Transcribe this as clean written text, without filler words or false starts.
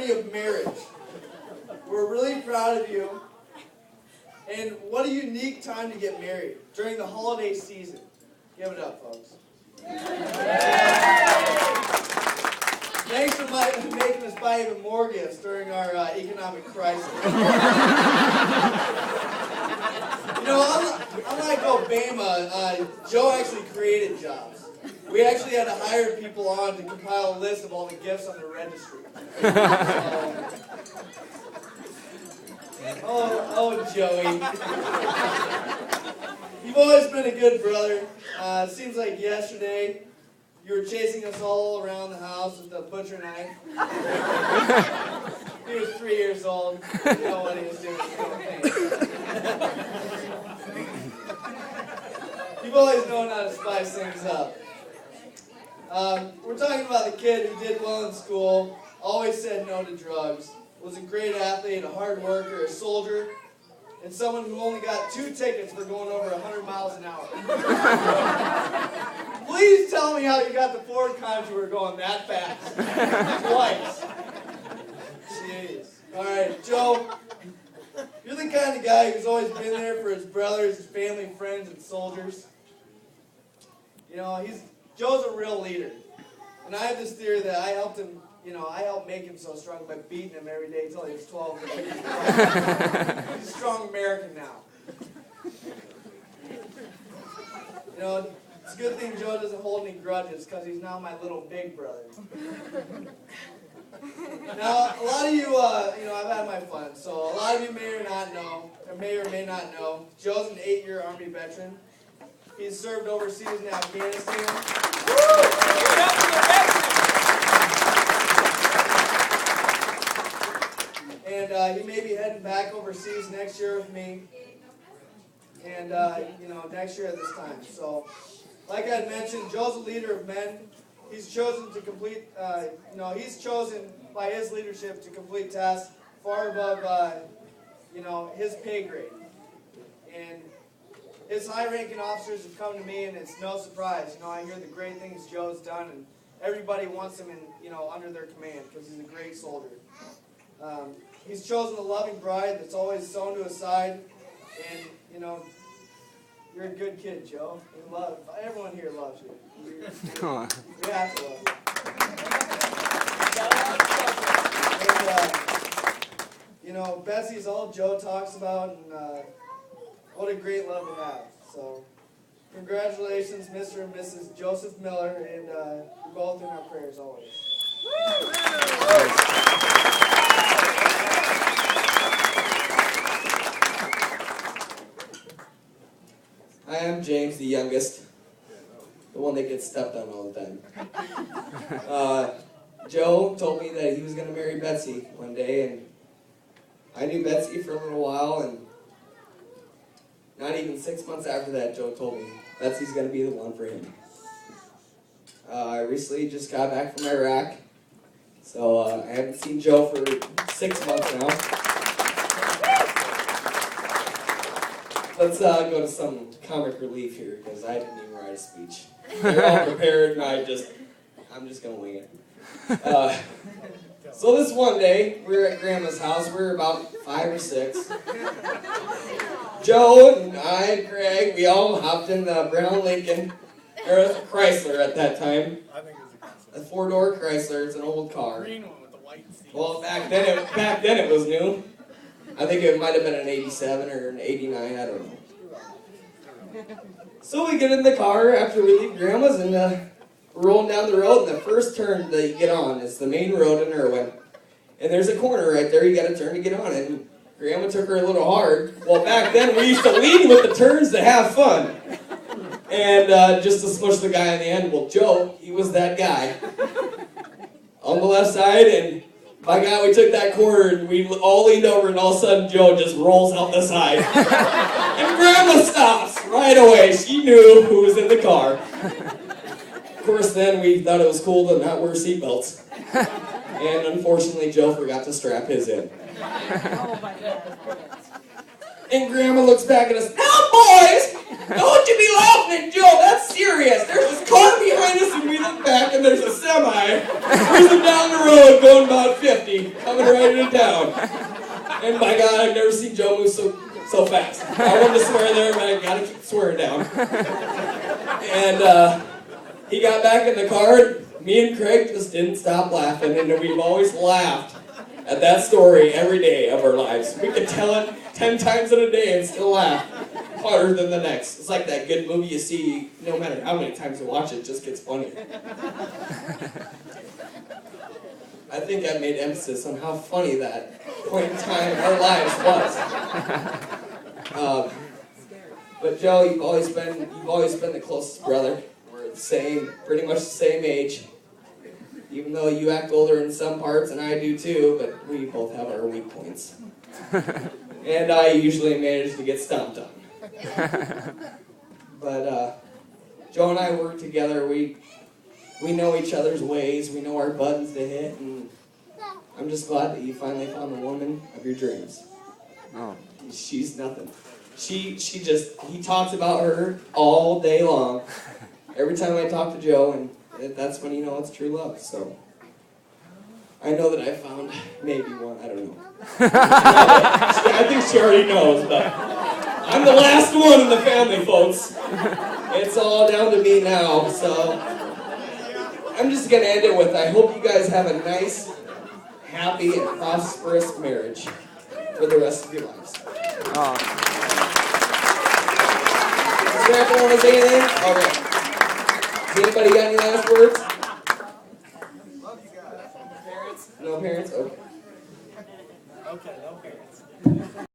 journey of marriage. We're really proud of you. And what a unique time to get married during the holiday season. Give it up, folks. Thanks for making us buy even more gifts during our economic crisis. Unlike Obama, Joe actually created jobs. We actually had to hire people on to compile a list of all the gifts on the registry. Oh, Joey. You've always been a good brother. It seems like yesterday you were chasing us all around the house with a butcher knife. He was 3 years old. You know what he was doing. You've always known how to spice things up. We're talking about the kid who did well in school, always said no to drugs, was a great athlete, a hard worker, a soldier, and someone who only got 2 tickets for going over 100 miles an hour. Please tell me how you got the Ford Contour going that fast. Twice. Jeez. All right, Joe, you're the kind of guy who's always been there for his brothers, his family, friends, and soldiers. You know, Joe's a real leader. And I have this theory that I helped make him so strong by beating him every day until he was 12. He's a strong American now. You know, it's a good thing Joe doesn't hold any grudges because he's now my little big brother. Now, a lot of you, I've had my fun. So a lot of you may or may not know, Joe's an 8-year Army veteran. He's served overseas in Afghanistan. And he may be heading back overseas next year with me. And, next year at this time. So, like I mentioned, Joe's a leader of men. He's chosen by his leadership to complete tasks far above, his pay grade. And his high-ranking officers have come to me, and it's no surprise. I hear the great things Joe's done, and everybody wants him under their command because he's a great soldier. He's chosen a loving bride that's always sewn to his side, and you're a good kid, Joe. Everyone here loves you. You have to love you. And, Bessie's all Joe talks about, and what a great love to have. So, congratulations, Mr. and Mrs. Joseph Miller, and you're both in our prayers always. Hi, I'm James, the youngest, the one that gets stepped on all the time. Joe told me that he was going to marry Betsy one day, and I knew Betsy for a little while, and not even 6 months after that, Joe told me Betsy's going to be the one for him. I recently just got back from Iraq, so I haven't seen Joe for 6 months now. Let's go to some comic relief here, because I didn't even write a speech. They're all prepared, and I'm just going to wing it. So this one day, we were at Grandma's house. We were about 5 or 6. Joe and I and Craig, we all hopped in the brown Lincoln, or a Chrysler at that time. I think it was a Chrysler. A 4-door Chrysler. It's an old car. Green one with the white seats. Well, back then it was new. I think it might have been an 87 or an 89, I don't know. So we get in the car after we leave Grandma's, and we're rolling down the road, and the first turn that you get on is the main road in Irwin. And there's a corner right there you got to turn to get on it. And Grandma took her a little hard. Well, back then we used to lead with the turns to have fun. And just to smush the guy in the end. Well, Joe, he was that guy. On the left side, and by God, we took that corner, and we all leaned over, and all of a sudden Joe just rolls out the side. And Grandma stops right away. She knew who was in the car. Of course, then we thought it was cool to not wear seatbelts. And unfortunately, Joe forgot to strap his in. Oh my God. And Grandma looks back at us, "Now, boys, Don't you be laughing, Joe, that's serious. There's this car behind us and we look back and there's a semi cruising down the road going about 50, coming right into town. And my God, I've never seen Joe move so fast. I wanted to swear there, but I gotta keep swearing down. And he got back in the car, me and Craig just didn't stop laughing, and we've always laughed at that story every day of our lives. We could tell it 10 times in a day and still laugh harder than the next. It's like that good movie you see, no matter how many times you watch it, it just gets funnier. I think I made emphasis on how funny that point in time in our lives was. But Joe, you've always been the closest brother. We're the same, pretty much the same age. Even though you act older in some parts, and I do too, but we both have our weak points. And I usually manage to get stomped on. But Joe and I work together. We know each other's ways. We know our buttons to hit, and I'm just glad that you finally found the woman of your dreams. Oh. She's nothing. He talks about her all day long. Every time I talk to Joe, and that's when you know it's true love. So I know that I found maybe one. I don't know. I think she already knows, but I'm the last one in the family, folks. It's all down to me now. So I'm just gonna end it with, I hope you guys have a nice, happy, and prosperous marriage for the rest of your lives. Oh. Does Grandpa want to say anything? Okay. Has anybody got any last words? Love you guys. Parents? No parents? Okay. Okay, no parents.